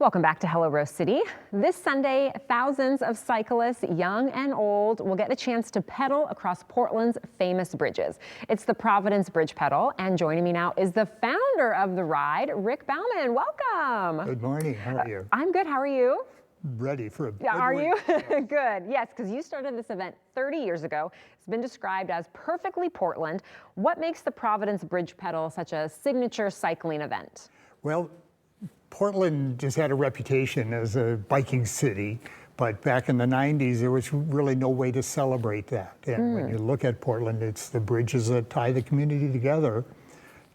Welcome back to Hello Rose City. This Sunday, thousands of cyclists, young and old, will get a chance to pedal across Portland's famous bridges. It's the Providence Bridge Pedal, and joining me now is the founder of the ride, Rick Bauman. Welcome. Good morning. How are you? I'm good. How are you? Ready for a good Are week. you? Good. Yes, because you started this event 30 years ago. It's been described as perfectly Portland. What makes the Providence Bridge Pedal such a signature cycling event? Well, Portland just had a reputation as a biking city, but back in the 90s, there was really no way to celebrate that. And when you look at Portland, it's the bridges that tie the community together.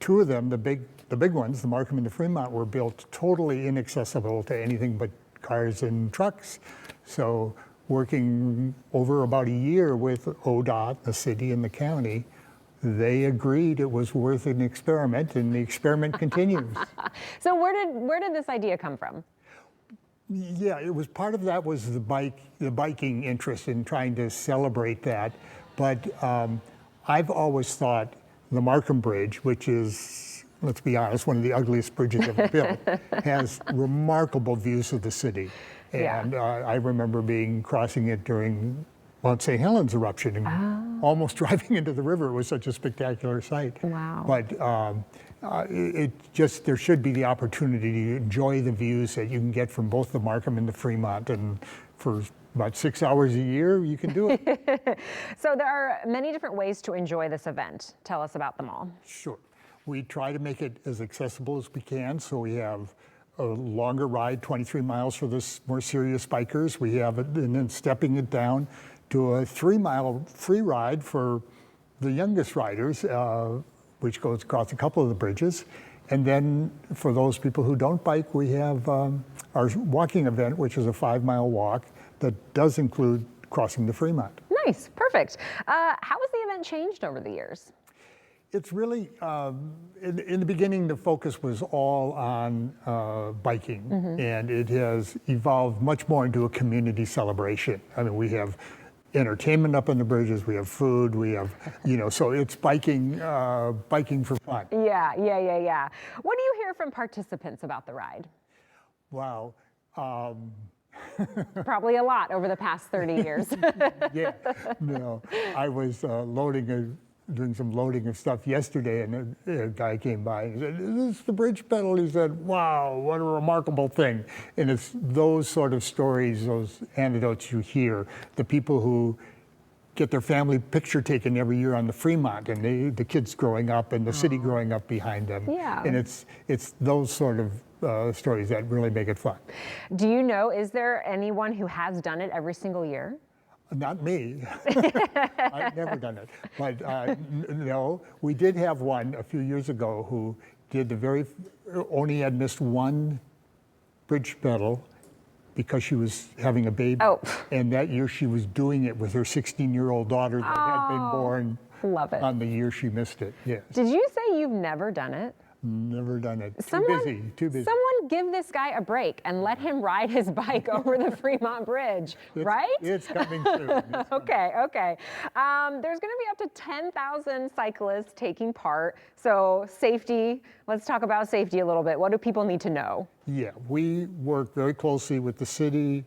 Two of them, the big ones, the Markham and the Fremont, were built totally inaccessible to anything but cars and trucks. So working over about a year with ODOT, the city and the county, they agreed it was worth an experiment, and the experiment continues. So where did this idea come from? Yeah, it was part of that was the biking interest in trying to celebrate that. But I've always thought the Markham Bridge, which is, let's be honest, one of the ugliest bridges ever built, has remarkable views of the city. And I remember crossing it during Mount St. Helens eruption and almost driving into the river. It was such a spectacular sight. Wow. But there should be the opportunity to enjoy the views that you can get from both the Markham and the Fremont, and for about 6 hours a year, you can do it. So there are many different ways to enjoy this event. Tell us about them all. Sure. We try to make it as accessible as we can, so we have a longer ride, 23 miles for the more serious bikers. We have it, and then stepping it down to a 3-mile free ride for the youngest riders, which goes across a couple of the bridges. And then for those people who don't bike, we have our walking event, which is a 5-mile walk that does include crossing the Fremont. Nice, perfect. How has the event changed over the years? It's really, in the beginning, the focus was all on biking, and it has evolved much more into a community celebration. I mean, we have entertainment up on the bridges, we have food, we have, so it's biking for fun. Yeah. What do you hear from participants about the ride? Wow. Probably a lot over the past 30 years. Yeah, no, I was doing some loading of stuff yesterday, and a guy came by and said, "Is this the bridge pedal?" He said, "Wow, what a remarkable thing." And it's those sort of stories, those anecdotes you hear, the people who get their family picture taken every year on the Fremont, and the kids growing up and the city growing up behind them. Yeah. And it's those sort of stories that really make it fun. Do you know, is there anyone who has done it every single year? Not me. I've never done it. But no, we did have one a few years ago who did only had missed one bridge pedal because she was having a baby. Oh. And that year she was doing it with her 16-year-old daughter that had been born on the year she missed it. Yes. Did you say you've never done it? Never done it. Too busy. Someone give this guy a break and let him ride his bike over the Fremont Bridge, right? It's coming soon. Okay. There's going to be up to 10,000 cyclists taking part. So safety, let's talk about safety a little bit. What do people need to know? Yeah, we work very closely with the city,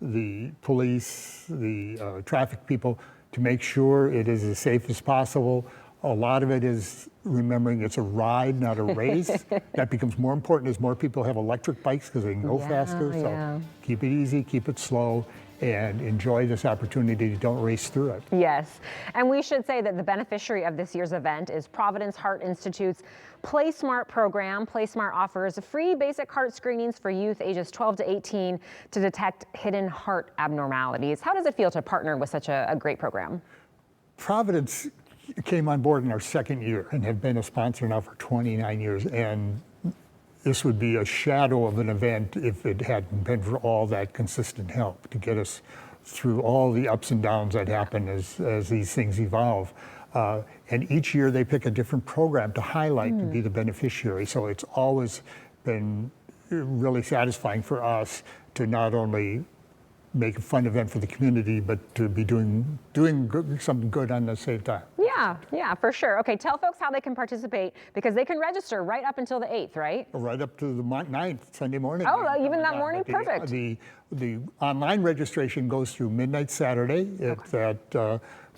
the police, the traffic people to make sure it is as safe as possible. A lot of it is remembering it's a ride, not a race. That becomes more important as more people have electric bikes because they can go faster. So keep it easy, keep it slow, and enjoy this opportunity. Don't race through it. Yes, and we should say that the beneficiary of this year's event is Providence Heart Institute's Play Smart program. Play Smart offers free basic heart screenings for youth ages 12 to 18 to detect hidden heart abnormalities. How does it feel to partner with such a great program? Providence came on board in our second year and have been a sponsor now for 29 years. And this would be a shadow of an event if it hadn't been for all that consistent help to get us through all the ups and downs that happen as these things evolve. And each year they pick a different program to highlight to be the beneficiary. So it's always been really satisfying for us to not only make a fun event for the community, but to be doing something good on the same time. Yeah. Yeah, for sure. Okay, tell folks how they can participate because they can register right up until the 8th, right? Right up to the 9th, Sunday morning. Oh, even that morning? Perfect. The online registration goes through midnight Saturday. It's at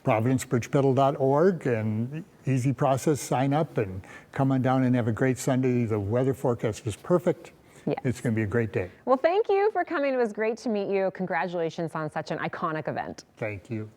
providencebridgepedal.org, and easy process, sign up and come on down and have a great Sunday. The weather forecast is perfect. Yes. It's going to be a great day. Well, thank you for coming. It was great to meet you. Congratulations on such an iconic event. Thank you.